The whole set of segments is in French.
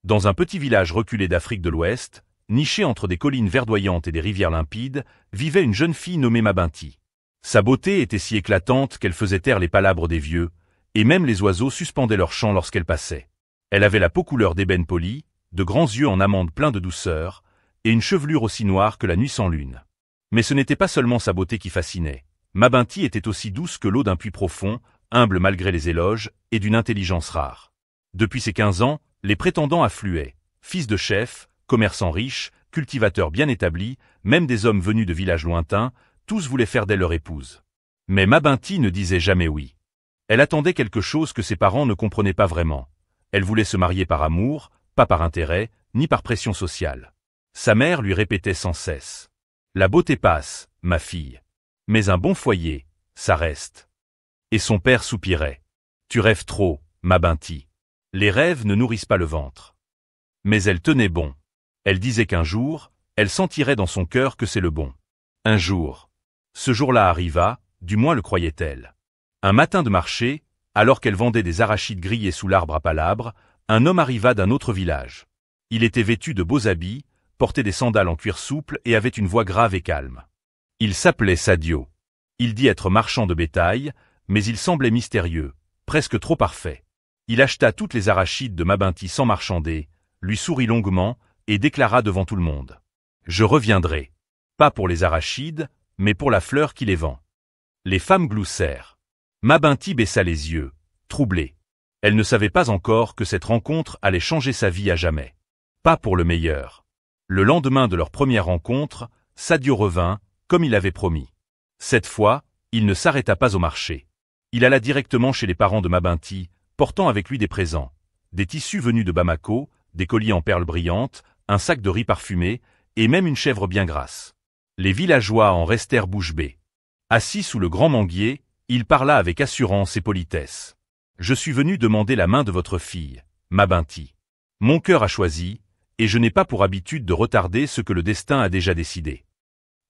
Dans un petit village reculé d'Afrique de l'Ouest, niché entre des collines verdoyantes et des rivières limpides, vivait une jeune fille nommée Mabinti. Sa beauté était si éclatante qu'elle faisait taire les palabres des vieux, et même les oiseaux suspendaient leur chant lorsqu'elle passait. Elle avait la peau couleur d'ébène poli, de grands yeux en amande pleins de douceur, et une chevelure aussi noire que la nuit sans lune. Mais ce n'était pas seulement sa beauté qui fascinait. Mabinti était aussi douce que l'eau d'un puits profond, humble malgré les éloges, et d'une intelligence rare. Depuis ses 15 ans, les prétendants affluaient. Fils de chefs, commerçants riches, cultivateurs bien établis, même des hommes venus de villages lointains, tous voulaient faire d'elle leur épouse. Mais Mabinti ne disait jamais oui. Elle attendait quelque chose que ses parents ne comprenaient pas vraiment. Elle voulait se marier par amour, pas par intérêt, ni par pression sociale. Sa mère lui répétait sans cesse. La beauté passe, ma fille. Mais un bon foyer, ça reste. Et son père soupirait. Tu rêves trop, Mabinti. Les rêves ne nourrissent pas le ventre. Mais elle tenait bon. Elle disait qu'un jour, elle sentirait dans son cœur que c'est le bon. Un jour. Ce jour-là arriva, du moins le croyait-elle. Un matin de marché, alors qu'elle vendait des arachides grillés sous l'arbre à palabres, un homme arriva d'un autre village. Il était vêtu de beaux habits, portait des sandales en cuir souple et avait une voix grave et calme. Il s'appelait Sadio. Il dit être marchand de bétail, mais il semblait mystérieux, presque trop parfait. Il acheta toutes les arachides de Mabinti sans marchander, lui sourit longuement et déclara devant tout le monde. « Je reviendrai. Pas pour les arachides, mais pour la fleur qui les vend. » Les femmes gloussèrent. Mabinti baissa les yeux, troublée. Elle ne savait pas encore que cette rencontre allait changer sa vie à jamais. Pas pour le meilleur. Le lendemain de leur première rencontre, Sadio revint, comme il avait promis. Cette fois, il ne s'arrêta pas au marché. Il alla directement chez les parents de Mabinti, portant avec lui des présents. Des tissus venus de Bamako, des colliers en perles brillantes, un sac de riz parfumé, et même une chèvre bien grasse. Les villageois en restèrent bouche bée. Assis sous le grand manguier, il parla avec assurance et politesse. « Je suis venu demander la main de votre fille, Mabinti. Mon cœur a choisi, et je n'ai pas pour habitude de retarder ce que le destin a déjà décidé. »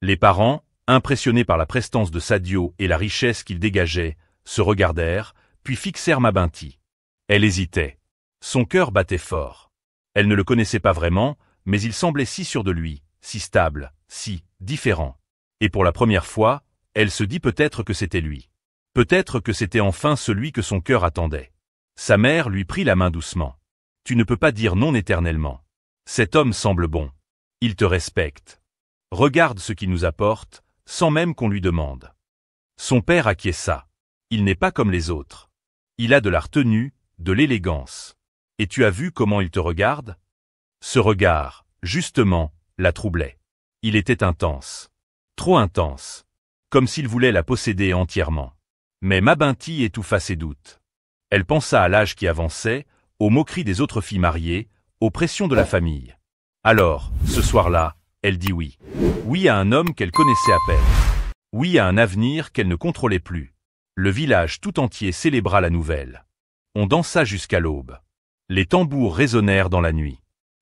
Les parents, impressionnés par la prestance de Sadio et la richesse qu'il dégageait, se regardèrent, puis fixèrent Mabinti. Elle hésitait. Son cœur battait fort. Elle ne le connaissait pas vraiment, mais il semblait si sûr de lui, si stable, si différent. Et pour la première fois, elle se dit peut-être que c'était lui. Peut-être que c'était enfin celui que son cœur attendait. Sa mère lui prit la main doucement. « Tu ne peux pas dire non éternellement. Cet homme semble bon. Il te respecte. Regarde ce qu'il nous apporte, sans même qu'on lui demande. » Son père acquiesça. Il n'est pas comme les autres. Il a de la retenue, de l'élégance. Et tu as vu comment il te regarde? Ce regard, justement, la troublait. Il était intense. Trop intense. Comme s'il voulait la posséder entièrement. Mais Mabinti étouffa ses doutes. Elle pensa à l'âge qui avançait, aux moqueries des autres filles mariées, aux pressions de la famille. Alors, ce soir-là, elle dit oui. Oui à un homme qu'elle connaissait à peine. Oui à un avenir qu'elle ne contrôlait plus. Le village tout entier célébra la nouvelle. On dansa jusqu'à l'aube. Les tambours résonnèrent dans la nuit.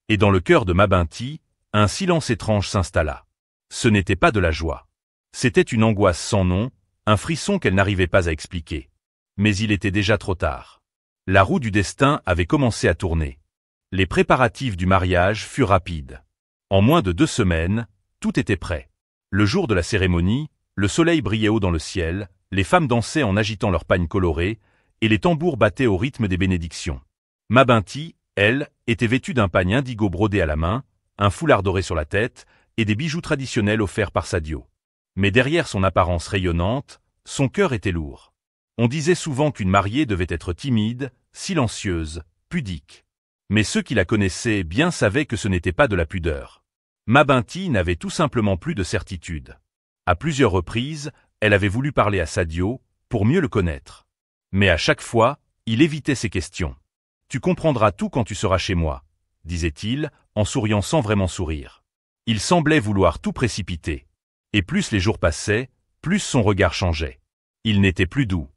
Et dans le cœur de Mabinti, un silence étrange s'installa. Ce n'était pas de la joie. C'était une angoisse sans nom, un frisson qu'elle n'arrivait pas à expliquer. Mais il était déjà trop tard. La roue du destin avait commencé à tourner. Les préparatifs du mariage furent rapides. En moins de 2 semaines, tout était prêt. Le jour de la cérémonie, le soleil brillait haut dans le ciel, les femmes dansaient en agitant leurs pagnes colorées, et les tambours battaient au rythme des bénédictions. Mabinti, elle, était vêtue d'un pagne indigo brodé à la main, un foulard doré sur la tête, et des bijoux traditionnels offerts par Sadio. Mais derrière son apparence rayonnante, son cœur était lourd. On disait souvent qu'une mariée devait être timide, silencieuse, pudique. Mais ceux qui la connaissaient bien savaient que ce n'était pas de la pudeur. Mabinti n'avait tout simplement plus de certitude. À plusieurs reprises, elle avait voulu parler à Sadio, pour mieux le connaître. Mais à chaque fois, il évitait ces questions. « Tu comprendras tout quand tu seras chez moi », disait-il, en souriant sans vraiment sourire. Il semblait vouloir tout précipiter. Et plus les jours passaient, plus son regard changeait. Il n'était plus doux.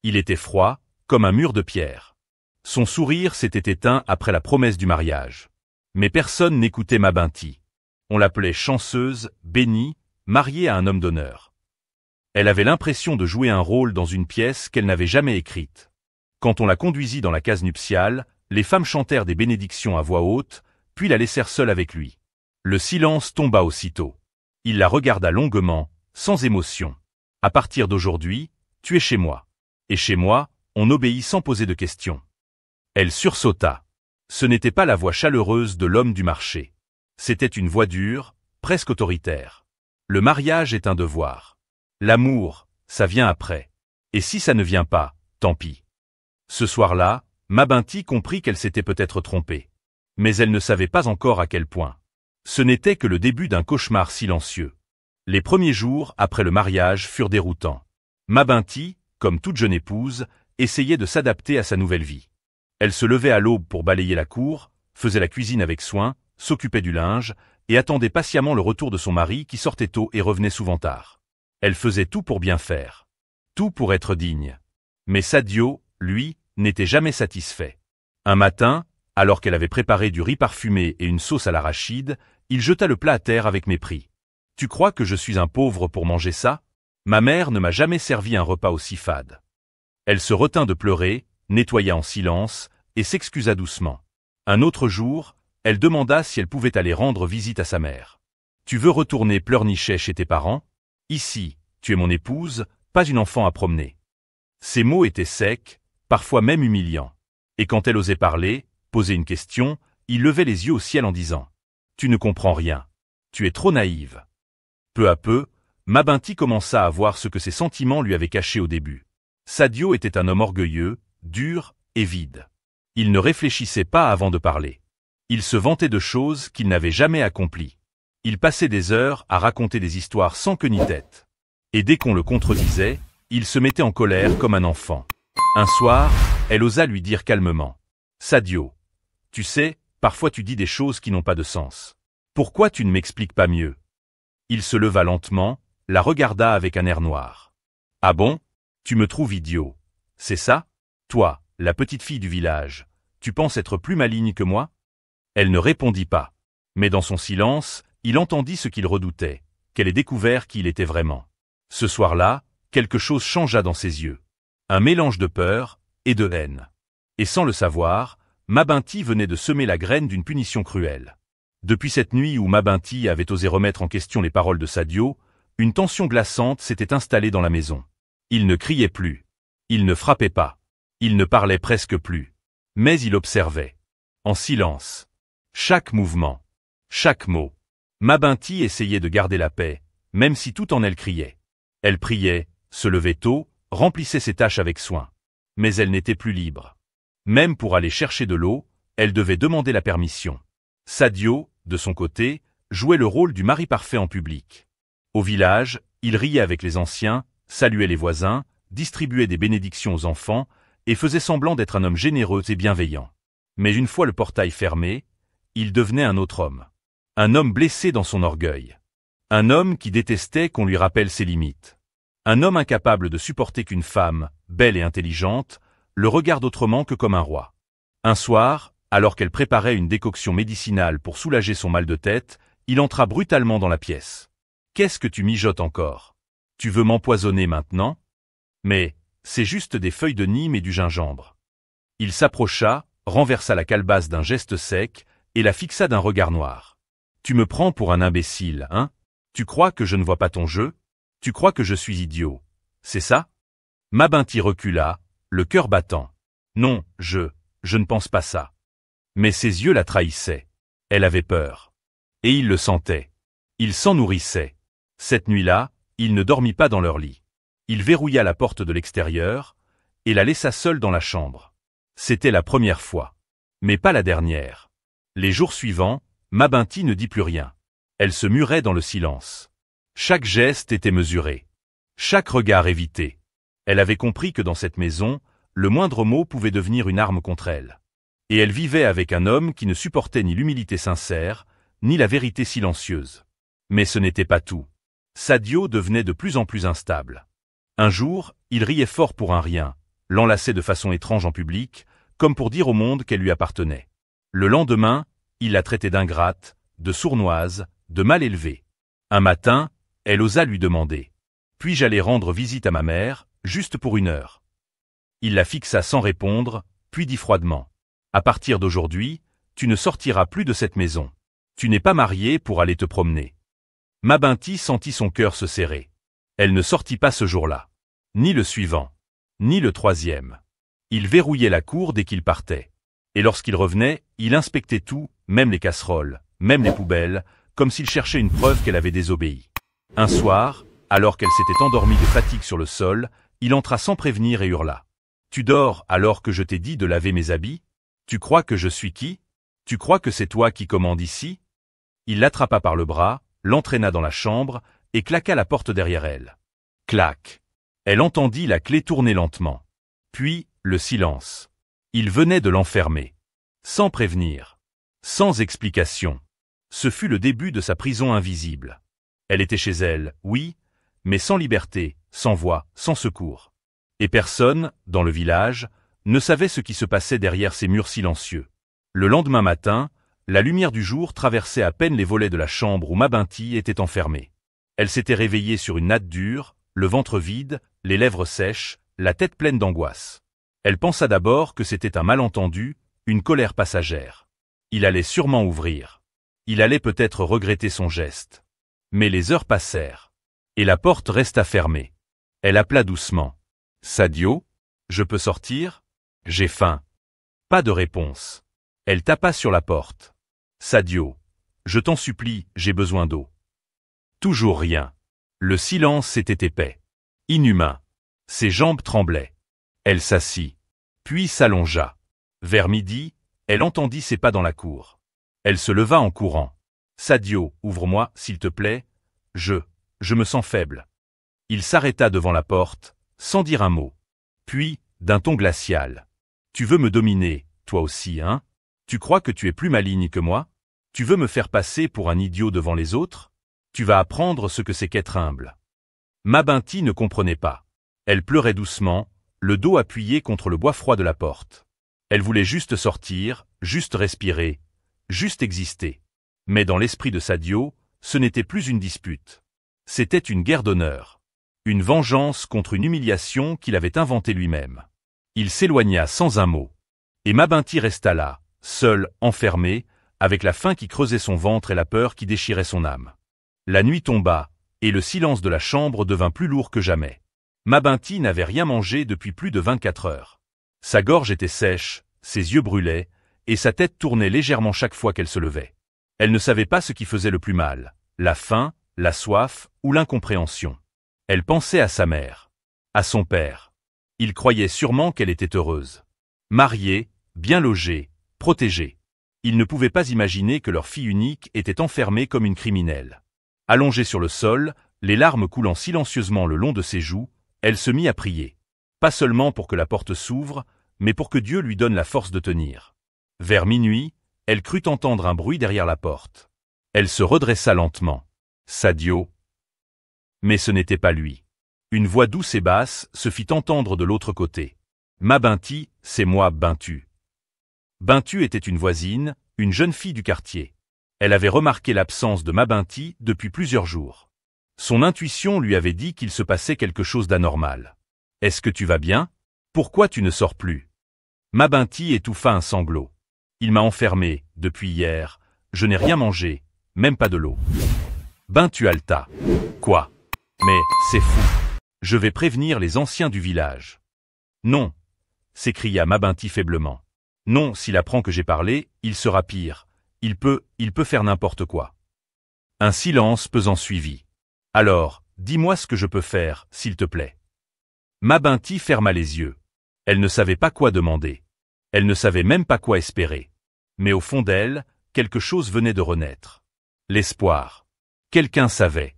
Il était froid, comme un mur de pierre. Son sourire s'était éteint après la promesse du mariage. Mais personne n'écoutait Mabinti. On l'appelait chanceuse, bénie, mariée à un homme d'honneur. Elle avait l'impression de jouer un rôle dans une pièce qu'elle n'avait jamais écrite. Quand on la conduisit dans la case nuptiale, Les femmes chantèrent des bénédictions à voix haute, puis la laissèrent seule avec lui. Le silence tomba aussitôt. Il la regarda longuement, sans émotion. « À partir d'aujourd'hui, tu es chez moi. Et chez moi, on obéit sans poser de questions. » Elle sursauta. Ce n'était pas la voix chaleureuse de l'homme du marché. C'était une voix dure, presque autoritaire. Le mariage est un devoir. L'amour, ça vient après. Et si ça ne vient pas, tant pis. Ce soir-là, Mabinti comprit qu'elle s'était peut-être trompée. Mais elle ne savait pas encore à quel point. Ce n'était que le début d'un cauchemar silencieux. Les premiers jours après le mariage furent déroutants. Mabinti, comme toute jeune épouse, essayait de s'adapter à sa nouvelle vie. Elle se levait à l'aube pour balayer la cour, faisait la cuisine avec soin, s'occupait du linge, et attendait patiemment le retour de son mari qui sortait tôt et revenait souvent tard. Elle faisait tout pour bien faire. Tout pour être digne. Mais Sadio, lui, n'était jamais satisfait. Un matin, alors qu'elle avait préparé du riz parfumé et une sauce à l'arachide, il jeta le plat à terre avec mépris. « Tu crois que je suis un pauvre pour manger ça? Ma mère ne m'a jamais servi un repas aussi fade. » Elle se retint de pleurer, nettoya en silence, et s'excusa doucement. Un autre jour, elle demanda si elle pouvait aller rendre visite à sa mère. « Tu veux retourner pleurnicher chez tes parents? Ici, tu es mon épouse, pas une enfant à promener. » Ces mots étaient secs, parfois même humiliants. Et quand elle osait parler, poser une question, il levait les yeux au ciel en disant « Tu ne comprends rien. Tu es trop naïve. » Peu à peu, Mabinti commença à voir ce que ses sentiments lui avaient caché au début. Sadio était un homme orgueilleux, dur et vide. Il ne réfléchissait pas avant de parler. Il se vantait de choses qu'il n'avait jamais accomplies. Il passait des heures à raconter des histoires sans queue ni tête. Et dès qu'on le contredisait, il se mettait en colère comme un enfant. Un soir, elle osa lui dire calmement « Sadio, tu sais, parfois tu dis des choses qui n'ont pas de sens. Pourquoi tu ne m'expliques pas mieux ?» Il se leva lentement, la regarda avec un air noir. « Ah bon? Tu me trouves idiot. C'est ça? Toi, la petite fille du village, tu penses être plus maligne que moi ?» Elle ne répondit pas. Mais dans son silence, il entendit ce qu'il redoutait, qu'elle ait découvert qui il était vraiment. Ce soir-là, quelque chose changea dans ses yeux. Un mélange de peur et de haine. Et sans le savoir, Mabinti venait de semer la graine d'une punition cruelle. Depuis cette nuit où Mabinti avait osé remettre en question les paroles de Sadio, une tension glaçante s'était installée dans la maison. Il ne criait plus. Il ne frappait pas. Il ne parlait presque plus. Mais il observait. En silence. Chaque mouvement. Chaque mot. Mabinti essayait de garder la paix, même si tout en elle criait. Elle priait, se levait tôt, remplissait ses tâches avec soin. Mais elle n'était plus libre. Même pour aller chercher de l'eau, elle devait demander la permission. Sadio, de son côté, jouait le rôle du mari parfait en public. Au village, il riait avec les anciens, saluait les voisins, distribuait des bénédictions aux enfants et faisait semblant d'être un homme généreux et bienveillant. Mais une fois le portail fermé, il devenait un autre homme. Un homme blessé dans son orgueil. Un homme qui détestait qu'on lui rappelle ses limites. Un homme incapable de supporter qu'une femme, belle et intelligente, le regarde autrement que comme un roi. Un soir, alors qu'elle préparait une décoction médicinale pour soulager son mal de tête, il entra brutalement dans la pièce. « Qu'est-ce que tu mijotes encore? Tu veux m'empoisonner maintenant? Mais, c'est juste des feuilles de Nîmes et du gingembre. » Il s'approcha, renversa la calebasse d'un geste sec, et la fixa d'un regard noir. « Tu me prends pour un imbécile, hein? Tu crois que je ne vois pas ton jeu? Tu crois que je suis idiot? C'est ça? » Mabinti recula, le cœur battant. « Non, je ne pense pas ça. » Mais ses yeux la trahissaient. Elle avait peur. Et il le sentait. Il s'en nourrissait. Cette nuit-là, il ne dormit pas dans leur lit. Il verrouilla la porte de l'extérieur et la laissa seule dans la chambre. C'était la première fois. Mais pas la dernière. Les jours suivants, Mabinti ne dit plus rien. Elle se murait dans le silence. Chaque geste était mesuré. Chaque regard évité. Elle avait compris que dans cette maison, le moindre mot pouvait devenir une arme contre elle. Et elle vivait avec un homme qui ne supportait ni l'humilité sincère, ni la vérité silencieuse. Mais ce n'était pas tout. Sadio devenait de plus en plus instable. Un jour, il riait fort pour un rien, l'enlaçait de façon étrange en public, comme pour dire au monde qu'elle lui appartenait. Le lendemain, il la traitait d'ingrate, de sournoise, de mal élevée. Un matin, elle osa lui demander « Puis-je aller rendre visite à ma mère, juste pour 1 heure ?» Il la fixa sans répondre, puis dit froidement À partir d'aujourd'hui, tu ne sortiras plus de cette maison. Tu n'es pas marié pour aller te promener. Mabinti sentit son cœur se serrer. Elle ne sortit pas ce jour-là. Ni le suivant. Ni le troisième. Il verrouillait la cour dès qu'il partait. Et lorsqu'il revenait, il inspectait tout, même les casseroles, même les poubelles, comme s'il cherchait une preuve qu'elle avait désobéi. Un soir, alors qu'elle s'était endormie de fatigue sur le sol, il entra sans prévenir et hurla. « Tu dors alors que je t'ai dit de laver mes habits? Tu crois que je suis qui? Tu crois que c'est toi qui commandes ici ?» Il l'attrapa par le bras, l'entraîna dans la chambre et claqua la porte derrière elle. Clac. Elle entendit la clé tourner lentement. Puis, le silence. Il venait de l'enfermer. Sans prévenir. Sans explication. Ce fut le début de sa prison invisible. Elle était chez elle, oui, mais sans liberté, sans voix, sans secours. Et personne, dans le village, ne savait ce qui se passait derrière ces murs silencieux. Le lendemain matin, la lumière du jour traversait à peine les volets de la chambre où Mabinti était enfermée. Elle s'était réveillée sur une natte dure, le ventre vide, les lèvres sèches, la tête pleine d'angoisse. Elle pensa d'abord que c'était un malentendu, une colère passagère. Il allait sûrement ouvrir. Il allait peut-être regretter son geste. Mais les heures passèrent. Et la porte resta fermée. Elle appela doucement. « Sadio, je peux sortir? J'ai faim. » Pas de réponse. Elle tapa sur la porte. « Sadio, je t'en supplie, j'ai besoin d'eau. » Toujours rien. Le silence était épais. Inhumain. Ses jambes tremblaient. Elle s'assit. Puis s'allongea. Vers midi, elle entendit ses pas dans la cour. Elle se leva en courant. « Sadio, ouvre-moi, s'il te plaît. Je me sens faible. » Il s'arrêta devant la porte, sans dire un mot. Puis, d'un ton glacial. « Tu veux me dominer, toi aussi, hein? Tu crois que tu es plus maligne que moi? Tu veux me faire passer pour un idiot devant les autres? Tu vas apprendre ce que c'est qu'être humble. » Mabinti ne comprenait pas. Elle pleurait doucement, le dos appuyé contre le bois froid de la porte. Elle voulait juste sortir, juste respirer, juste exister. Mais dans l'esprit de Sadio, ce n'était plus une dispute. C'était une guerre d'honneur. Une vengeance contre une humiliation qu'il avait inventée lui-même. Il s'éloigna sans un mot. Et Mabinti resta là, seule, enfermée, avec la faim qui creusait son ventre et la peur qui déchirait son âme. La nuit tomba, et le silence de la chambre devint plus lourd que jamais. Mabinti n'avait rien mangé depuis plus de 24 heures. Sa gorge était sèche, ses yeux brûlaient, et sa tête tournait légèrement chaque fois qu'elle se levait. Elle ne savait pas ce qui faisait le plus mal, la faim, la soif ou l'incompréhension. Elle pensait à sa mère, à son père. Il croyait sûrement qu'elle était heureuse. Mariée, bien logée, protégée. Il ne pouvait pas imaginer que leur fille unique était enfermée comme une criminelle. Allongée sur le sol, les larmes coulant silencieusement le long de ses joues, elle se mit à prier. Pas seulement pour que la porte s'ouvre, mais pour que Dieu lui donne la force de tenir. Vers minuit, elle crut entendre un bruit derrière la porte. Elle se redressa lentement. Sadio. Mais ce n'était pas lui. Une voix douce et basse se fit entendre de l'autre côté. Mabinti, c'est moi, Bintu. Bintu était une voisine, une jeune fille du quartier. Elle avait remarqué l'absence de Mabinti depuis plusieurs jours. Son intuition lui avait dit qu'il se passait quelque chose d'anormal. « Est-ce que tu vas bien? Pourquoi tu ne sors plus ?» Mabinti étouffa un sanglot. « Il m'a enfermé, depuis hier. Je n'ai rien mangé, même pas de l'eau. » Bintu haleta. « Quoi? Mais, c'est fou. Je vais prévenir les anciens du village. »« Non, » s'écria Mabinti faiblement. « Non, s'il apprend que j'ai parlé, il sera pire. Il peut faire n'importe quoi. » Un silence pesant suivit. « Alors, dis-moi ce que je peux faire, s'il te plaît. » Mabinti ferma les yeux. Elle ne savait pas quoi demander. Elle ne savait même pas quoi espérer. Mais au fond d'elle, quelque chose venait de renaître. L'espoir. Quelqu'un savait.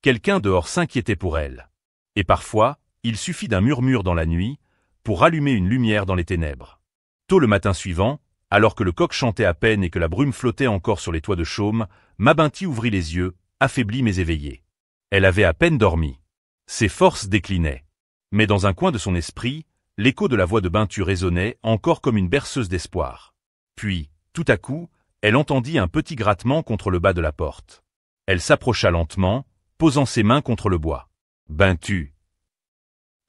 Quelqu'un dehors s'inquiétait pour elle. Et parfois, il suffit d'un murmure dans la nuit pour rallumer une lumière dans les ténèbres. Tôt le matin suivant, alors que le coq chantait à peine et que la brume flottait encore sur les toits de chaume, Mabinti ouvrit les yeux, affaiblie mais éveillée. Elle avait à peine dormi. Ses forces déclinaient. Mais dans un coin de son esprit, l'écho de la voix de Bintu résonnait encore comme une berceuse d'espoir. Puis, tout à coup, elle entendit un petit grattement contre le bas de la porte. Elle s'approcha lentement, posant ses mains contre le bois. « Bintu. »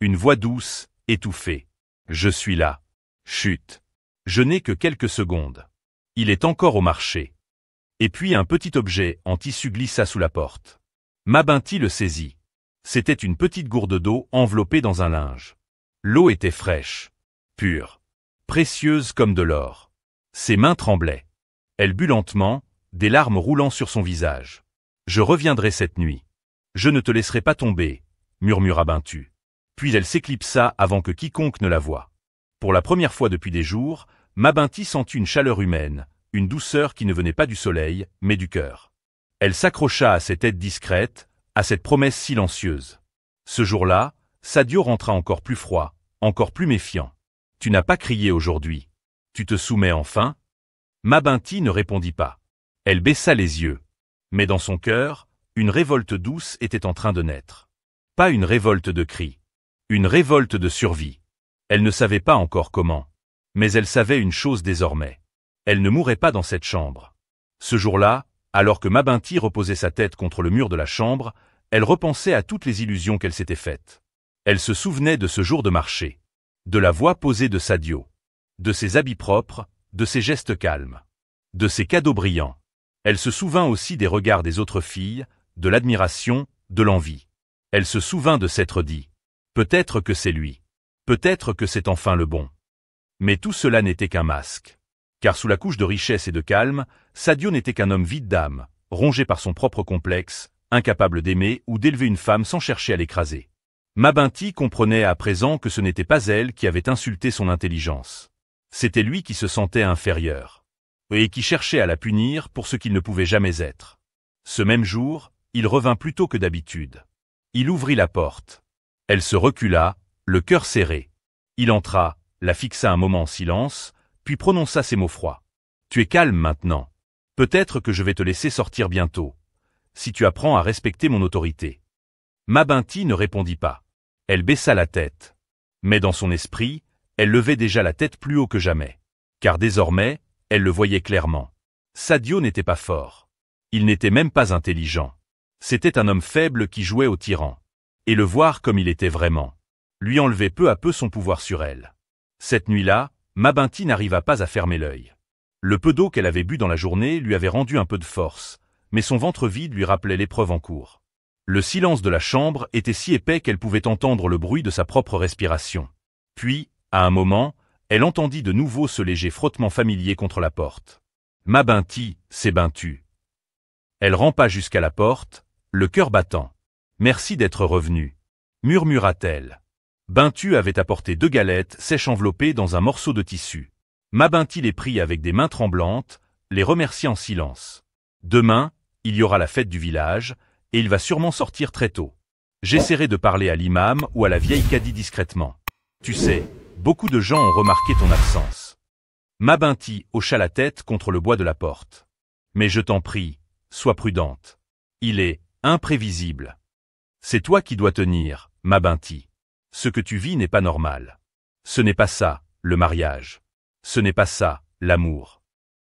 Une voix douce, étouffée. « Je suis là. Chut. Je n'ai que quelques secondes. Il est encore au marché. Et puis un petit objet en tissu glissa sous la porte. Mabinti le saisit. C'était une petite gourde d'eau enveloppée dans un linge. L'eau était fraîche, pure, précieuse comme de l'or. Ses mains tremblaient. Elle but lentement, des larmes roulant sur son visage. « Je reviendrai cette nuit. Je ne te laisserai pas tomber, » murmura Bintu. Puis elle s'éclipsa avant que quiconque ne la voie. Pour la première fois depuis des jours, Mabinti sentit une chaleur humaine, une douceur qui ne venait pas du soleil, mais du cœur. Elle s'accrocha à cette aide discrète, à cette promesse silencieuse. Ce jour-là, Sadio rentra encore plus froid, encore plus méfiant. « Tu n'as pas crié aujourd'hui. Tu te soumets enfin ?» Mabinti ne répondit pas. Elle baissa les yeux. Mais dans son cœur, une révolte douce était en train de naître. Pas une révolte de cris. Une révolte de survie. Elle ne savait pas encore comment. Mais elle savait une chose désormais. Elle ne mourrait pas dans cette chambre. Ce jour-là, alors que Mabinti reposait sa tête contre le mur de la chambre, elle repensait à toutes les illusions qu'elle s'était faites. Elle se souvenait de ce jour de marché. De la voix posée de Sadio. De ses habits propres, de ses gestes calmes. De ses cadeaux brillants. Elle se souvint aussi des regards des autres filles, de l'admiration, de l'envie. Elle se souvint de s'être dit « Peut-être que c'est lui. Peut-être que c'est enfin le bon. » Mais tout cela n'était qu'un masque. Car sous la couche de richesse et de calme, Sadio n'était qu'un homme vide d'âme, rongé par son propre complexe, incapable d'aimer ou d'élever une femme sans chercher à l'écraser. Mabinti comprenait à présent que ce n'était pas elle qui avait insulté son intelligence. C'était lui qui se sentait inférieur. Et qui cherchait à la punir pour ce qu'il ne pouvait jamais être. Ce même jour, il revint plus tôt que d'habitude. Il ouvrit la porte. Elle se recula, le cœur serré. Il entra, la fixa un moment en silence, puis prononça ces mots froids. « Tu es calme maintenant. Peut-être que je vais te laisser sortir bientôt, si tu apprends à respecter mon autorité. » Mabinti ne répondit pas. Elle baissa la tête. Mais dans son esprit, elle levait déjà la tête plus haut que jamais. Car désormais, elle le voyait clairement. Sadio n'était pas fort. Il n'était même pas intelligent. C'était un homme faible qui jouait au tyran. Et le voir comme il était vraiment, lui enlevait peu à peu son pouvoir sur elle. Cette nuit-là, Mabinti n'arriva pas à fermer l'œil. Le peu d'eau qu'elle avait bu dans la journée lui avait rendu un peu de force, mais son ventre vide lui rappelait l'épreuve en cours. Le silence de la chambre était si épais qu'elle pouvait entendre le bruit de sa propre respiration. Puis, à un moment, elle entendit de nouveau ce léger frottement familier contre la porte. « Mabinti, c'est Bintu. » Elle rampa jusqu'à la porte, le cœur battant. « Merci d'être revenu, » murmura-t-elle. Bintu avait apporté 2 galettes sèches enveloppées dans un morceau de tissu. Mabinti les prit avec des mains tremblantes, les remercia en silence. « Demain, il y aura la fête du village, et il va sûrement sortir très tôt. J'essaierai de parler à l'imam ou à la vieille cadi discrètement. Tu sais, beaucoup de gens ont remarqué ton absence. » Mabinti hocha la tête contre le bois de la porte. « Mais je t'en prie, sois prudente. Il est imprévisible. C'est toi qui dois tenir, Mabinti. Ce que tu vis n'est pas normal. Ce n'est pas ça, le mariage. Ce n'est pas ça, l'amour. »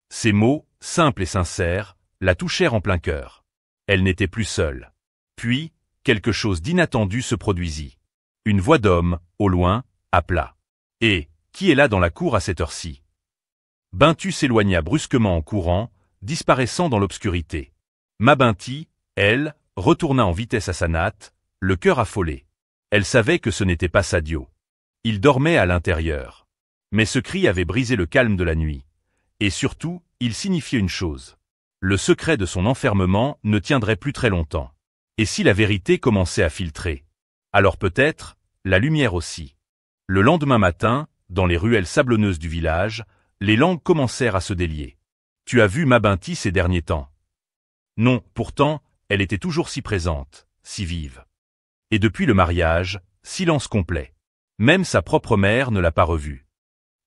Ces mots, simples et sincères, la touchèrent en plein cœur. Elle n'était plus seule. Puis, quelque chose d'inattendu se produisit. Une voix d'homme, au loin, appela. « Et, qui est là dans la cour à cette heure-ci » Bintu s'éloigna brusquement en courant, disparaissant dans l'obscurité. Mabinti, elle, retourna en vitesse à sa natte, le cœur affolé. Elle savait que ce n'était pas Sadio. Il dormait à l'intérieur. Mais ce cri avait brisé le calme de la nuit. Et surtout, il signifiait une chose. Le secret de son enfermement ne tiendrait plus très longtemps. Et si la vérité commençait à filtrer? Alors peut-être, la lumière aussi. Le lendemain matin, dans les ruelles sablonneuses du village, les langues commencèrent à se délier. « Tu as vu Mabinti ces derniers temps » Non, pourtant, elle était toujours si présente, si vive. Et depuis le mariage, silence complet. Même sa propre mère ne l'a pas revue.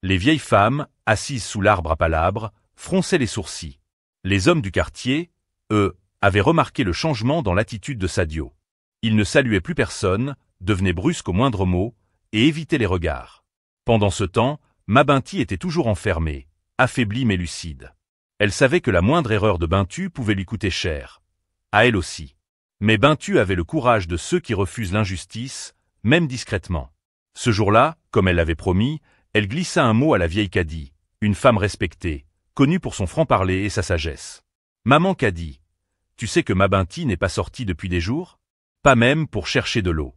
Les vieilles femmes, assises sous l'arbre à palabres, fronçaient les sourcils. Les hommes du quartier, eux, avaient remarqué le changement dans l'attitude de Sadio. Il ne saluait plus personne, devenait brusque au moindre mot, et évitait les regards. Pendant ce temps, Mabinti était toujours enfermée, affaiblie mais lucide. Elle savait que la moindre erreur de Bintu pouvait lui coûter cher. À elle aussi. Mais Bintu avait le courage de ceux qui refusent l'injustice, même discrètement. Ce jour-là, comme elle l'avait promis, elle glissa un mot à la vieille cadi, une femme respectée, connue pour son franc-parler et sa sagesse. Maman Kadi, tu sais que Mabinti n'est pas sortie depuis des jours? Pas même pour chercher de l'eau.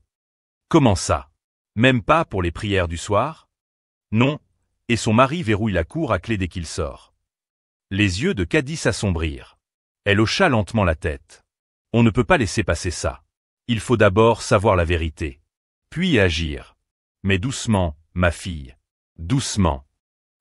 Comment ça? Même pas pour les prières du soir? Non, et son mari verrouille la cour à clé dès qu'il sort. Les yeux de Kadi s'assombrirent. Elle hocha lentement la tête. On ne peut pas laisser passer ça. Il faut d'abord savoir la vérité. Puis agir. Mais doucement, ma fille. Doucement.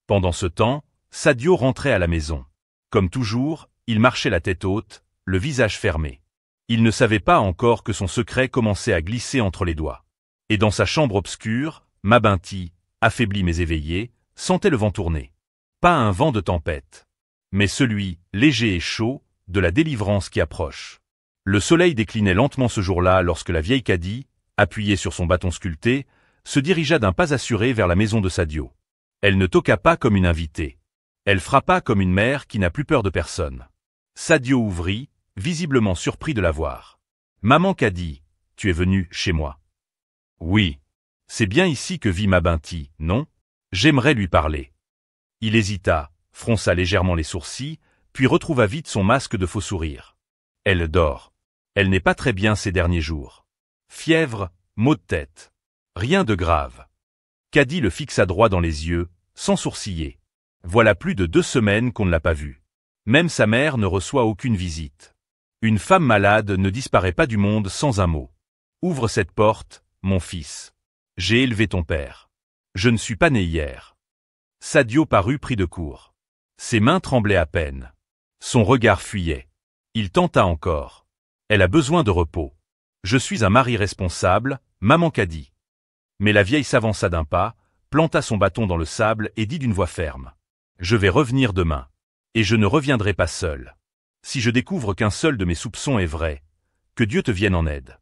Pendant ce temps, Sadio rentrait à la maison. Comme toujours, il marchait la tête haute, le visage fermé. Il ne savait pas encore que son secret commençait à glisser entre les doigts. Et dans sa chambre obscure, Mabinti, affaibli mais éveillé, sentait le vent tourner. Pas un vent de tempête, mais celui, léger et chaud, de la délivrance qui approche. Le soleil déclinait lentement ce jour-là lorsque la vieille Kadi, appuyée sur son bâton sculpté, se dirigea d'un pas assuré vers la maison de Sadio. Elle ne toqua pas comme une invitée. Elle frappa comme une mère qui n'a plus peur de personne. Sadio ouvrit, visiblement surpris de la voir. « Maman Kadi, tu es venue chez moi. »« Oui. C'est bien ici que vit Mabinti, non? J'aimerais lui parler. » Il hésita, fronça légèrement les sourcils, puis retrouva vite son masque de faux sourire. « Elle dort. Elle n'est pas très bien ces derniers jours. Fièvre, maux de tête. Rien de grave. » Kadi le fixa droit dans les yeux, sans sourciller. Voilà plus de 2 semaines qu'on ne l'a pas vue. Même sa mère ne reçoit aucune visite. Une femme malade ne disparaît pas du monde sans un mot. Ouvre cette porte, mon fils. J'ai élevé ton père. Je ne suis pas né hier. Sadio parut pris de court. Ses mains tremblaient à peine. Son regard fuyait. Il tenta encore. Elle a besoin de repos. Je suis un mari responsable, maman Kadi. Mais la vieille s'avança d'un pas, planta son bâton dans le sable et dit d'une voix ferme. Je vais revenir demain. Et je ne reviendrai pas seul. Si je découvre qu'un seul de mes soupçons est vrai, que Dieu te vienne en aide.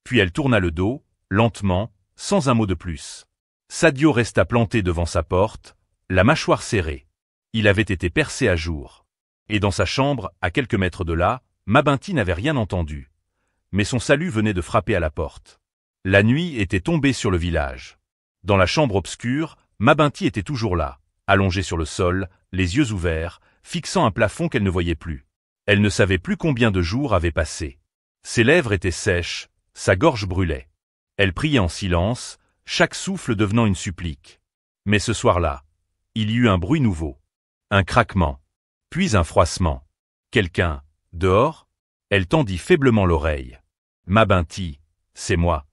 Puis elle tourna le dos, lentement, sans un mot de plus. Sadio resta planté devant sa porte, la mâchoire serrée. Il avait été percé à jour. Et dans sa chambre, à quelques mètres de là, Mabinti n'avait rien entendu. Mais son salut venait de frapper à la porte. La nuit était tombée sur le village. Dans la chambre obscure, Mabinti était toujours là, allongée sur le sol, les yeux ouverts, fixant un plafond qu'elle ne voyait plus. Elle ne savait plus combien de jours avaient passé. Ses lèvres étaient sèches, sa gorge brûlait. Elle priait en silence, chaque souffle devenant une supplique. Mais ce soir-là, il y eut un bruit nouveau. Un craquement. Puis un froissement. Quelqu'un, dehors? Elle tendit faiblement l'oreille. Mabinti, c'est moi.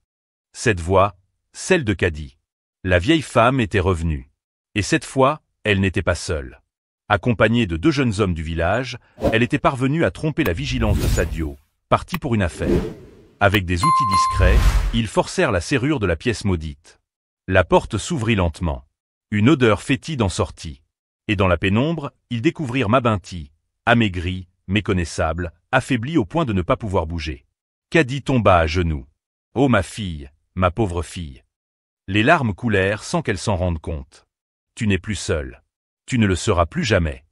Cette voix, celle de Kadi. La vieille femme était revenue. Et cette fois, elle n'était pas seule. Accompagnée de 2 jeunes hommes du village, elle était parvenue à tromper la vigilance de Sadio, parti pour une affaire. Avec des outils discrets, ils forcèrent la serrure de la pièce maudite. La porte s'ouvrit lentement. Une odeur fétide en sortit. Et dans la pénombre, ils découvrirent Mabinti, amaigri, méconnaissable, affaibli au point de ne pas pouvoir bouger. Kadi tomba à genoux. « Oh ma fille, ma pauvre fille !» Les larmes coulèrent sans qu'elle s'en rende compte. « Tu n'es plus seule. Tu ne le seras plus jamais. »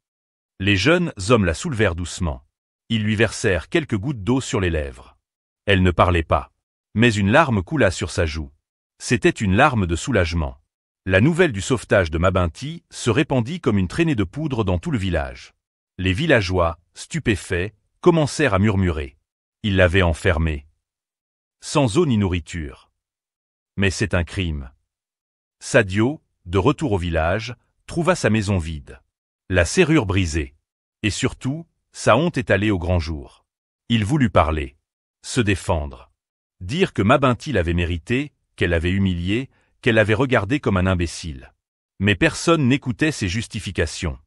Les jeunes hommes la soulevèrent doucement. Ils lui versèrent quelques gouttes d'eau sur les lèvres. Elle ne parlait pas. Mais une larme coula sur sa joue. C'était une larme de soulagement. La nouvelle du sauvetage de Mabinti se répandit comme une traînée de poudre dans tout le village. Les villageois, stupéfaits, commencèrent à murmurer. Ils l'avaient enfermée. Sans eau ni nourriture. Mais c'est un crime. Sadio, de retour au village, trouva sa maison vide. La serrure brisée. Et surtout, sa honte étalée au grand jour. Il voulut parler. Se défendre. Dire que Mabinti l'avait mérité, qu'elle l'avait humilié, qu'elle l'avait regardé comme un imbécile. Mais personne n'écoutait ses justifications.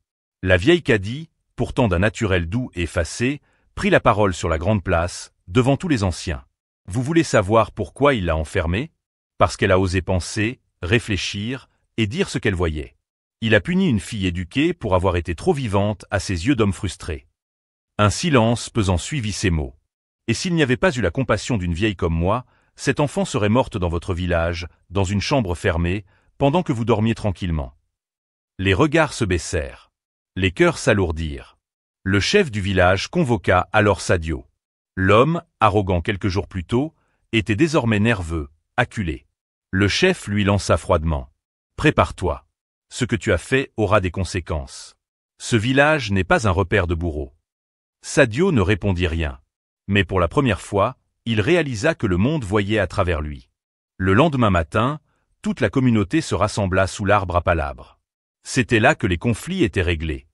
La vieille Kadi, pourtant d'un naturel doux et effacé, prit la parole sur la grande place, devant tous les anciens. Vous voulez savoir pourquoi il l'a enfermée? Parce qu'elle a osé penser, réfléchir et dire ce qu'elle voyait. Il a puni une fille éduquée pour avoir été trop vivante à ses yeux d'homme frustré. Un silence pesant suivit ces mots. Et s'il n'y avait pas eu la compassion d'une vieille comme moi, cette enfant serait morte dans votre village, dans une chambre fermée, pendant que vous dormiez tranquillement. Les regards se baissèrent. Les cœurs s'alourdirent. Le chef du village convoqua alors Sadio. L'homme, arrogant quelques jours plus tôt, était désormais nerveux, acculé. Le chef lui lança froidement. « Prépare-toi. Ce que tu as fait aura des conséquences. Ce village n'est pas un repère de bourreaux. Sadio ne répondit rien. Mais pour la première fois, il réalisa que le monde voyait à travers lui. Le lendemain matin, toute la communauté se rassembla sous l'arbre à palabres. C'était là que les conflits étaient réglés.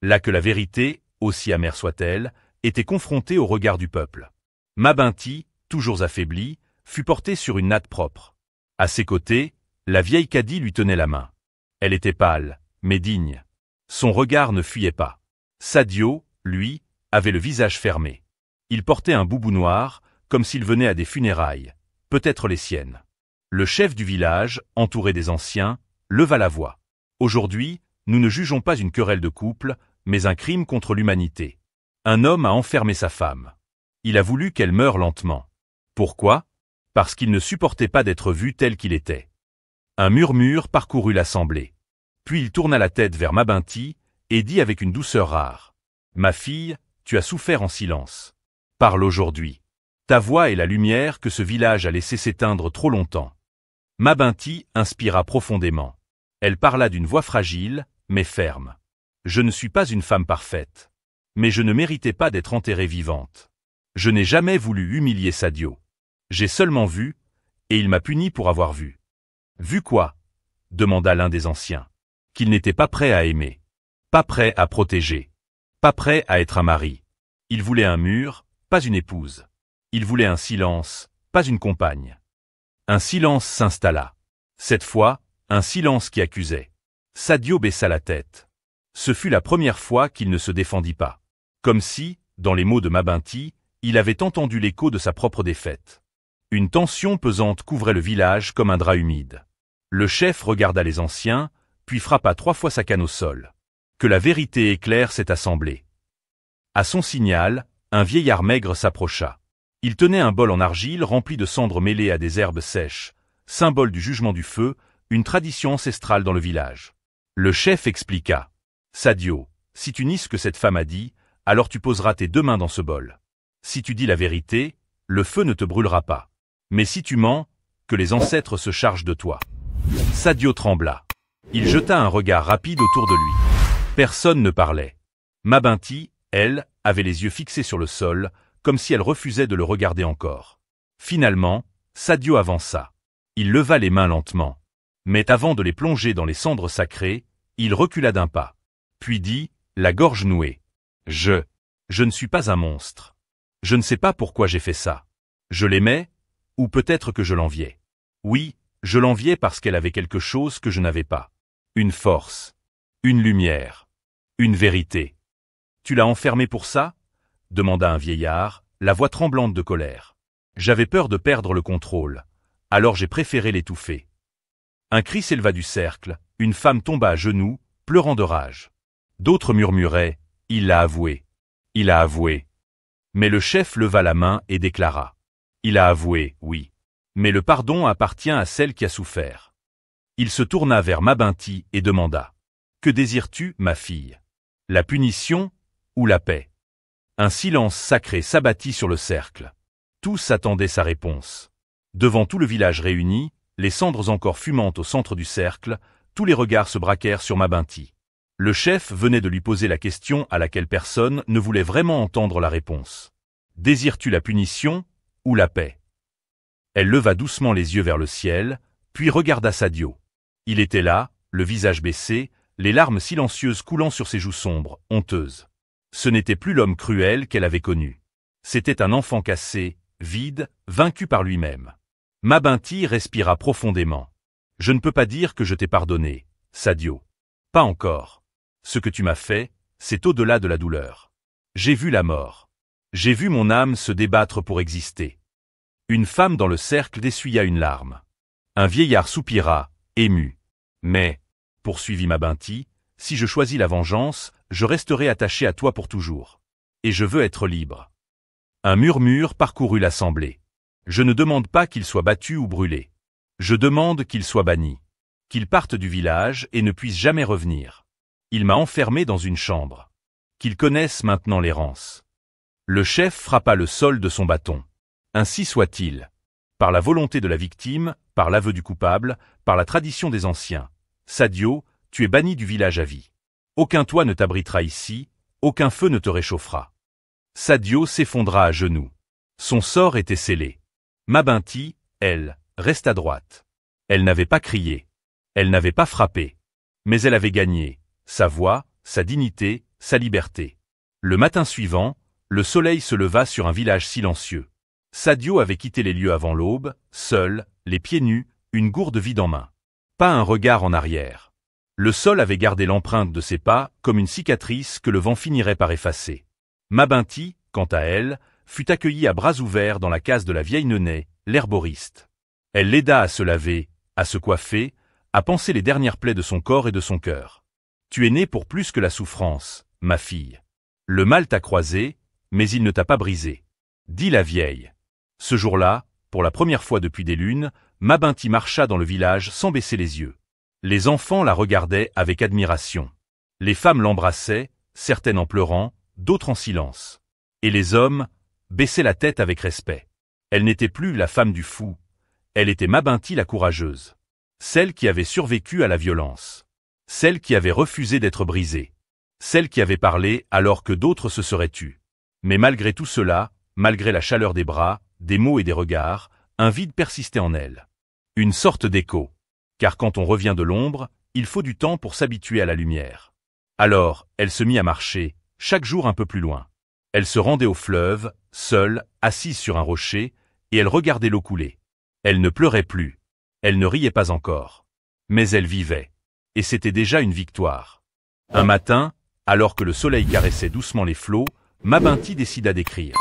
Là que la vérité, aussi amère soit-elle, était confrontée au regard du peuple. Mabinti, toujours affaibli, fut porté sur une natte propre. À ses côtés, la vieille Kadi lui tenait la main. Elle était pâle, mais digne. Son regard ne fuyait pas. Sadio, lui, avait le visage fermé. Il portait un boubou noir, comme s'il venait à des funérailles, peut-être les siennes. Le chef du village, entouré des anciens, leva la voix. Aujourd'hui, nous ne jugeons pas une querelle de couple, mais un crime contre l'humanité. Un homme a enfermé sa femme. Il a voulu qu'elle meure lentement. Pourquoi? Parce qu'il ne supportait pas d'être vu tel qu'il était. Un murmure parcourut l'assemblée. Puis il tourna la tête vers Mabinti et dit avec une douceur rare. « Ma fille, tu as souffert en silence. Parle aujourd'hui. Ta voix est la lumière que ce village a laissé s'éteindre trop longtemps. » Mabinti inspira profondément. Elle parla d'une voix fragile, mais ferme. « Je ne suis pas une femme parfaite. Mais je ne méritais pas d'être enterrée vivante. Je n'ai jamais voulu humilier Sadio. J'ai seulement vu, et il m'a puni pour avoir vu. » « Vu quoi? Demanda l'un des anciens. « Qu'il n'était pas prêt à aimer. Pas prêt à protéger. Pas prêt à être un mari. Il voulait un mur, pas une épouse. Il voulait un silence, pas une compagne. » Un silence s'installa. Cette fois, un silence qui accusait. Sadio baissa la tête. Ce fut la première fois qu'il ne se défendit pas. Comme si, dans les mots de Mabinti, il avait entendu l'écho de sa propre défaite. Une tension pesante couvrait le village comme un drap humide. Le chef regarda les anciens, puis frappa 3 fois sa canne au sol. Que la vérité éclaire cette assemblée. À son signal, un vieillard maigre s'approcha. Il tenait un bol en argile rempli de cendres mêlées à des herbes sèches, symbole du jugement du feu, une tradition ancestrale dans le village. Le chef expliqua. « Sadio, si tu nies ce que cette femme a dit, alors tu poseras tes 2 mains dans ce bol. Si tu dis la vérité, le feu ne te brûlera pas. Mais si tu mens, que les ancêtres se chargent de toi. » Sadio trembla. Il jeta un regard rapide autour de lui. Personne ne parlait. Mabinti, elle, avait les yeux fixés sur le sol, comme si elle refusait de le regarder encore. Finalement, Sadio avança. Il leva les mains lentement. Mais avant de les plonger dans les cendres sacrées, il recula d'un pas. Puis dit, la gorge nouée. « Je ne suis pas un monstre. Je ne sais pas pourquoi j'ai fait ça. Je l'aimais, ou peut-être que je l'enviais. Oui, je l'enviais parce qu'elle avait quelque chose que je n'avais pas. Une force. Une lumière. Une vérité. »« Tu l'as enfermée pour ça ?» demanda un vieillard, la voix tremblante de colère. « J'avais peur de perdre le contrôle. Alors j'ai préféré l'étouffer. » Un cri s'éleva du cercle, une femme tomba à genoux, pleurant de rage. D'autres murmuraient, « Il l'a avoué. Il a avoué. » Mais le chef leva la main et déclara. « Il a avoué, oui. Mais le pardon appartient à celle qui a souffert. » Il se tourna vers Mabinti et demanda. « Que désires-tu, ma fille? La punition ou la paix ?» Un silence sacré s'abattit sur le cercle. Tous attendaient sa réponse. Devant tout le village réuni, les cendres encore fumantes au centre du cercle, tous les regards se braquèrent sur Mabinti. Le chef venait de lui poser la question à laquelle personne ne voulait vraiment entendre la réponse. « Désires-tu la punition ou la paix ?» Elle leva doucement les yeux vers le ciel, puis regarda Sadio. Il était là, le visage baissé, les larmes silencieuses coulant sur ses joues sombres, honteuses. Ce n'était plus l'homme cruel qu'elle avait connu. C'était un enfant cassé, vide, vaincu par lui-même. Mabinti respira profondément. « Je ne peux pas dire que je t'ai pardonné, Sadio. Pas encore. Ce que tu m'as fait, c'est au-delà de la douleur. J'ai vu la mort. J'ai vu mon âme se débattre pour exister. » Une femme dans le cercle essuya une larme. Un vieillard soupira, ému. « Mais, poursuivit Mabinti, si je choisis la vengeance, je resterai attaché à toi pour toujours. Et je veux être libre. » Un murmure parcourut l'assemblée. « Je ne demande pas qu'il soit battu ou brûlé. Je demande qu'il soit banni. Qu'il parte du village et ne puisse jamais revenir. Il m'a enfermé dans une chambre. Qu'il connaisse maintenant l'errance. » Le chef frappa le sol de son bâton. « Ainsi soit-il. Par la volonté de la victime, par l'aveu du coupable, par la tradition des anciens. Sadio, tu es banni du village à vie. Aucun toit ne t'abritera ici, aucun feu ne te réchauffera. Sadio s'effondra à genoux. Son sort était scellé. Mabinti, elle, reste à droite. Elle n'avait pas crié. Elle n'avait pas frappé. Mais elle avait gagné sa voix, sa dignité, sa liberté. Le matin suivant, le soleil se leva sur un village silencieux. Sadio avait quitté les lieux avant l'aube, seul, les pieds nus, une gourde vide en main. Pas un regard en arrière. Le sol avait gardé l'empreinte de ses pas comme une cicatrice que le vent finirait par effacer. Mabinti, quant à elle, fut accueillie à bras ouverts dans la case de la vieille Nenay, l'herboriste. Elle l'aida à se laver, à se coiffer, à panser les dernières plaies de son corps et de son cœur. Tu es née pour plus que la souffrance, ma fille. Le mal t'a croisée, mais il ne t'a pas brisée, dit la vieille. Ce jour-là, pour la première fois depuis des lunes, Mabinti marcha dans le village sans baisser les yeux. Les enfants la regardaient avec admiration. Les femmes l'embrassaient, certaines en pleurant, d'autres en silence. Et les hommes baissaient la tête avec respect. Elle n'était plus la femme du fou, elle était Mabinti la courageuse. Celle qui avait survécu à la violence. Celle qui avait refusé d'être brisée. Celle qui avait parlé alors que d'autres se seraient tus. Mais malgré tout cela, malgré la chaleur des bras, des mots et des regards, un vide persistait en elle. Une sorte d'écho. Car quand on revient de l'ombre, il faut du temps pour s'habituer à la lumière. Alors, elle se mit à marcher, chaque jour un peu plus loin. Elle se rendait au fleuve, seule, assise sur un rocher, et elle regardait l'eau couler. Elle ne pleurait plus. Elle ne riait pas encore. Mais elle vivait. Et c'était déjà une victoire. Un matin, alors que le soleil caressait doucement les flots, Mabinti décida d'écrire.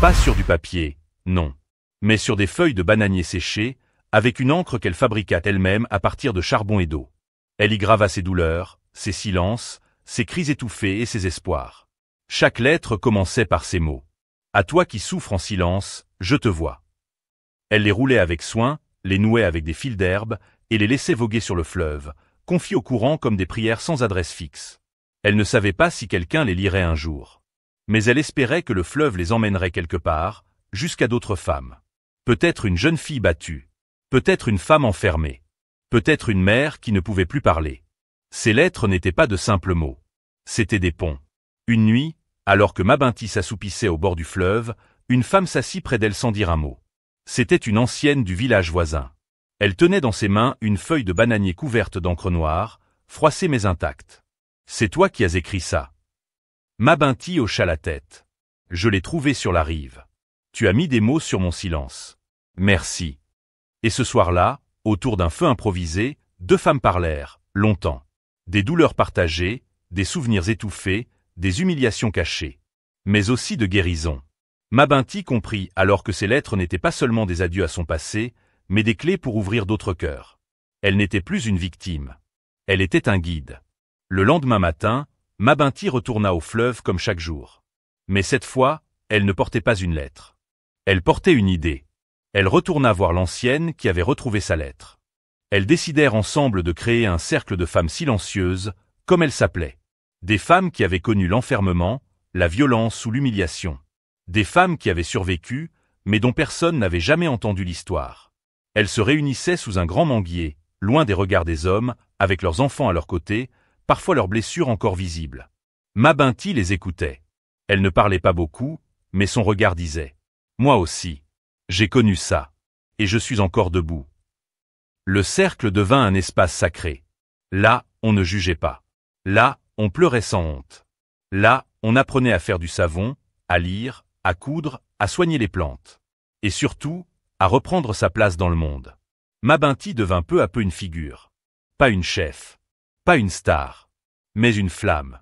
Pas sur du papier, non. Mais sur des feuilles de bananier séchées, avec une encre qu'elle fabriqua elle-même à partir de charbon et d'eau. Elle y grava ses douleurs, ses silences, ses cris étouffés et ses espoirs. Chaque lettre commençait par ces mots. À toi qui souffres en silence, je te vois. Elle les roulait avec soin, les nouait avec des fils d'herbe, et les laissait voguer sur le fleuve, confiées au courant comme des prières sans adresse fixe. Elle ne savait pas si quelqu'un les lirait un jour. Mais elle espérait que le fleuve les emmènerait quelque part, jusqu'à d'autres femmes. Peut-être une jeune fille battue. Peut-être une femme enfermée. Peut-être une mère qui ne pouvait plus parler. Ces lettres n'étaient pas de simples mots. C'étaient des ponts. Une nuit, alors que Mabinti s'assoupissait au bord du fleuve, une femme s'assit près d'elle sans dire un mot. C'était une ancienne du village voisin. Elle tenait dans ses mains une feuille de bananier couverte d'encre noire, froissée mais intacte. « C'est toi qui as écrit ça. » Mabinti hocha la tête. « Je l'ai trouvé sur la rive. Tu as mis des mots sur mon silence. Merci. » Et ce soir-là, autour d'un feu improvisé, deux femmes parlèrent, longtemps. Des douleurs partagées, des souvenirs étouffés, des humiliations cachées. Mais aussi de guérison. Mabinti comprit alors que ces lettres n'étaient pas seulement des adieux à son passé, mais des clés pour ouvrir d'autres cœurs. Elle n'était plus une victime. Elle était un guide. Le lendemain matin, Mabinti retourna au fleuve comme chaque jour. Mais cette fois, elle ne portait pas une lettre. Elle portait une idée. Elle retourna voir l'ancienne qui avait retrouvé sa lettre. Elles décidèrent ensemble de créer un cercle de femmes silencieuses, comme elles s'appelaient. Des femmes qui avaient connu l'enfermement, la violence ou l'humiliation. Des femmes qui avaient survécu, mais dont personne n'avait jamais entendu l'histoire. Elles se réunissaient sous un grand manguier, loin des regards des hommes, avec leurs enfants à leur côté, parfois leurs blessures encore visibles. Mabinti les écoutait. Elle ne parlait pas beaucoup, mais son regard disait « Moi aussi, j'ai connu ça, et je suis encore debout. » Le cercle devint un espace sacré. Là, on ne jugeait pas. Là, on pleurait sans honte. Là, on apprenait à faire du savon, à lire, à coudre, à soigner les plantes. Et surtout, à reprendre sa place dans le monde. Mabinti devint peu à peu une figure. Pas une chef. Pas une star. Mais une flamme.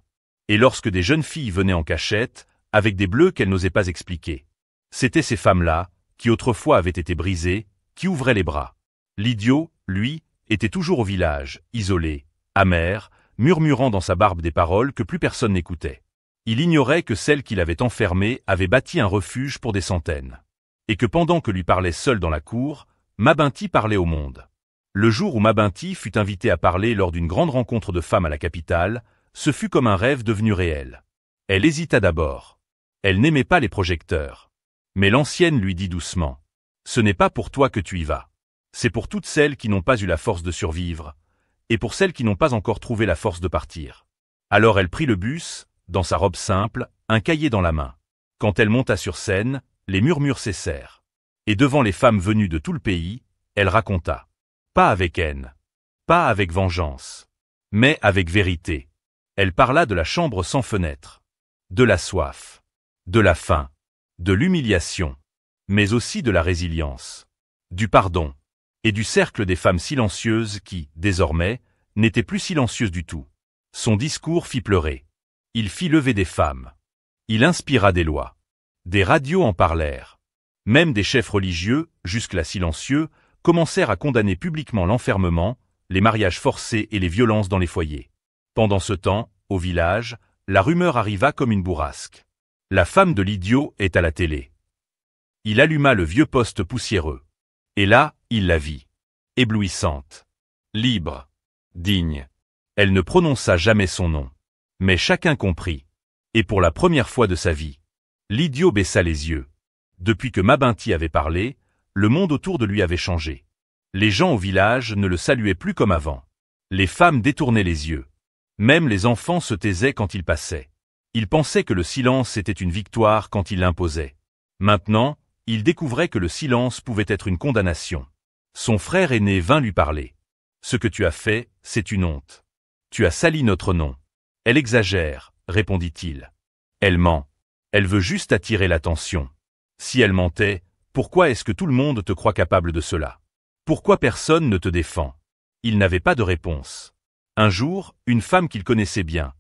Et lorsque des jeunes filles venaient en cachette, avec des bleus qu'elles n'osaient pas expliquer. C'étaient ces femmes-là, qui autrefois avaient été brisées, qui ouvraient les bras. L'idiot, lui, était toujours au village, isolé, amer, murmurant dans sa barbe des paroles que plus personne n'écoutait. Il ignorait que celle qui l'avait enfermé avait bâti un refuge pour des centaines. Et que pendant que lui parlait seul dans la cour, Mabinti parlait au monde. Le jour où Mabinti fut invité à parler lors d'une grande rencontre de femmes à la capitale, ce fut comme un rêve devenu réel. Elle hésita d'abord. Elle n'aimait pas les projecteurs. Mais l'ancienne lui dit doucement « Ce n'est pas pour toi que tu y vas. C'est pour toutes celles qui n'ont pas eu la force de survivre. et pour celles qui n'ont pas encore trouvé la force de partir. Alors elle prit le bus, dans sa robe simple, un cahier dans la main. Quand elle monta sur scène, les murmures cessèrent. Et devant les femmes venues de tout le pays, elle raconta. Pas avec haine, pas avec vengeance, mais avec vérité. Elle parla de la chambre sans fenêtre, de la soif, de la faim, de l'humiliation, mais aussi de la résilience, du pardon, et du cercle des femmes silencieuses qui, désormais, n'étaient plus silencieuses du tout. Son discours fit pleurer. Il fit lever des femmes. Il inspira des lois. Des radios en parlèrent. Même des chefs religieux, jusque-là silencieux, commencèrent à condamner publiquement l'enfermement, les mariages forcés et les violences dans les foyers. Pendant ce temps, au village, la rumeur arriva comme une bourrasque. La femme de l'idiot est à la télé. Il alluma le vieux poste poussiéreux. Et là, il la vit. Éblouissante. Libre. Digne. Elle ne prononça jamais son nom. Mais chacun comprit. Et pour la première fois de sa vie, l'idiot baissa les yeux. Depuis que Mabinti avait parlé, le monde autour de lui avait changé. Les gens au village ne le saluaient plus comme avant. Les femmes détournaient les yeux. Même les enfants se taisaient quand il passait. Ils pensaient que le silence était une victoire quand il l'imposait. Maintenant, il découvrait que le silence pouvait être une condamnation. Son frère aîné vint lui parler. « Ce que tu as fait, c'est une honte. Tu as sali notre nom. » « Elle exagère, répondit-il. Elle ment. Elle veut juste attirer l'attention. Si elle mentait, pourquoi est-ce que tout le monde te croit capable de cela? Pourquoi personne ne te défend? Il n'avait pas de réponse. Un jour, une femme qu'il connaissait bien,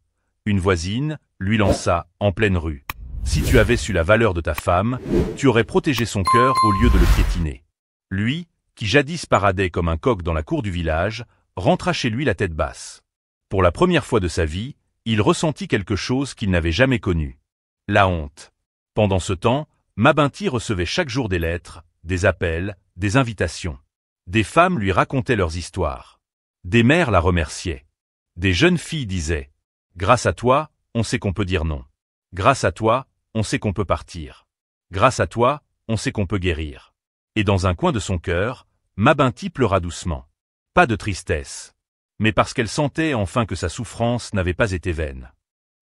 une voisine, lui lança, en pleine rue. Si tu avais su la valeur de ta femme, tu aurais protégé son cœur au lieu de le piétiner. Lui, qui jadis paradait comme un coq dans la cour du village, rentra chez lui la tête basse. Pour la première fois de sa vie, il ressentit quelque chose qu'il n'avait jamais connu. La honte. Pendant ce temps, Mabinti recevait chaque jour des lettres, des appels, des invitations. Des femmes lui racontaient leurs histoires. Des mères la remerciaient. Des jeunes filles disaient « Grâce à toi, on sait qu'on peut dire non. Grâce à toi, on sait qu'on peut partir. Grâce à toi, on sait qu'on peut guérir. » Et dans un coin de son cœur, Mabinti pleura doucement. Pas de tristesse, mais parce qu'elle sentait enfin que sa souffrance n'avait pas été vaine.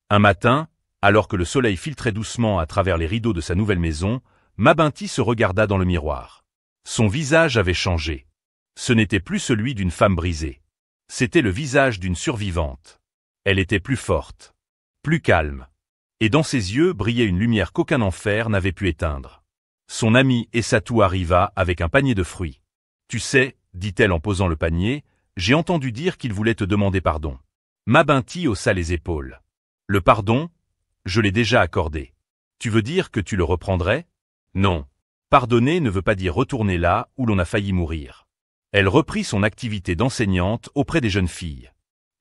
Un matin, alors que le soleil filtrait doucement à travers les rideaux de sa nouvelle maison, Mabinti se regarda dans le miroir. Son visage avait changé. Ce n'était plus celui d'une femme brisée. C'était le visage d'une survivante. Elle était plus forte, plus calme. Et dans ses yeux brillait une lumière qu'aucun enfer n'avait pu éteindre. Son ami Essatou arriva avec un panier de fruits. « Tu sais, dit-elle en posant le panier, j'ai entendu dire qu'il voulait te demander pardon. » Mabinti haussa les épaules. « Le pardon, je l'ai déjà accordé. Tu veux dire que tu le reprendrais? » Non. Pardonner ne veut pas dire retourner là où l'on a failli mourir. Elle reprit son activité d'enseignante auprès des jeunes filles.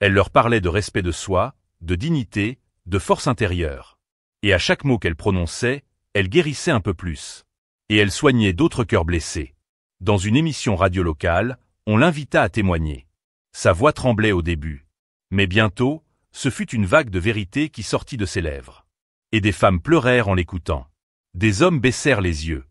Elle leur parlait de respect de soi, de dignité, de force intérieure. Et à chaque mot qu'elle prononçait, elle guérissait un peu plus. Et elle soignait d'autres cœurs blessés. Dans une émission radio locale, on l'invita à témoigner. Sa voix tremblait au début. Mais bientôt, ce fut une vague de vérité qui sortit de ses lèvres. Et des femmes pleurèrent en l'écoutant. Des hommes baissèrent les yeux.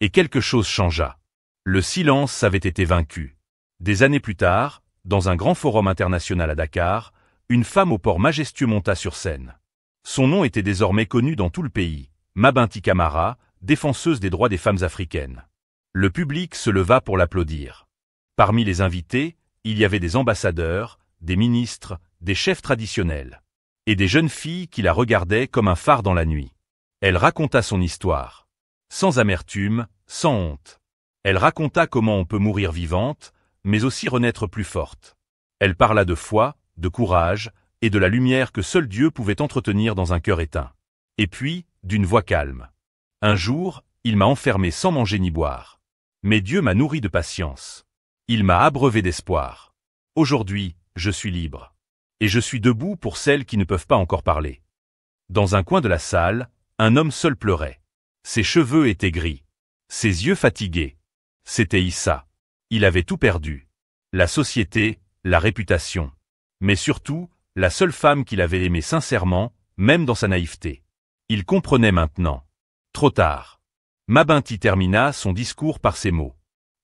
Et quelque chose changea. Le silence avait été vaincu. Des années plus tard, dans un grand forum international à Dakar, une femme au port majestueux monta sur scène. Son nom était désormais connu dans tout le pays, Mabinti Camara, défenseuse des droits des femmes africaines. Le public se leva pour l'applaudir. Parmi les invités, il y avait des ambassadeurs, des ministres, des chefs traditionnels, et des jeunes filles qui la regardaient comme un phare dans la nuit. Elle raconta son histoire. Sans amertume, sans honte. Elle raconta comment on peut mourir vivante, mais aussi renaître plus forte. Elle parla de foi, de courage, et de la lumière que seul Dieu pouvait entretenir dans un cœur éteint. Et puis, d'une voix calme. Un jour, il m'a enfermé sans manger ni boire. Mais Dieu m'a nourri de patience. Il m'a abreuvé d'espoir. Aujourd'hui, je suis libre. Et je suis debout pour celles qui ne peuvent pas encore parler. Dans un coin de la salle, un homme seul pleurait. Ses cheveux étaient gris. Ses yeux fatigués. C'était Issa. Il avait tout perdu. La société, la réputation. Mais surtout, la seule femme qu'il avait aimée sincèrement, même dans sa naïveté. Il comprenait maintenant. Trop tard. Mabinti termina son discours par ces mots.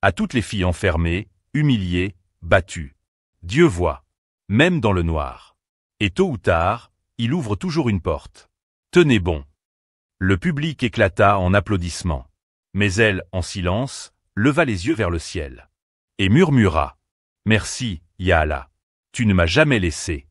À toutes les filles enfermées, humiliées, battues. Dieu voit. même dans le noir. Et tôt ou tard, il ouvre toujours une porte. Tenez bon. Le public éclata en applaudissements. Mais elle, en silence, leva les yeux vers le ciel. Et murmura. Merci, Ya Allah. Tu ne m'as jamais laissé.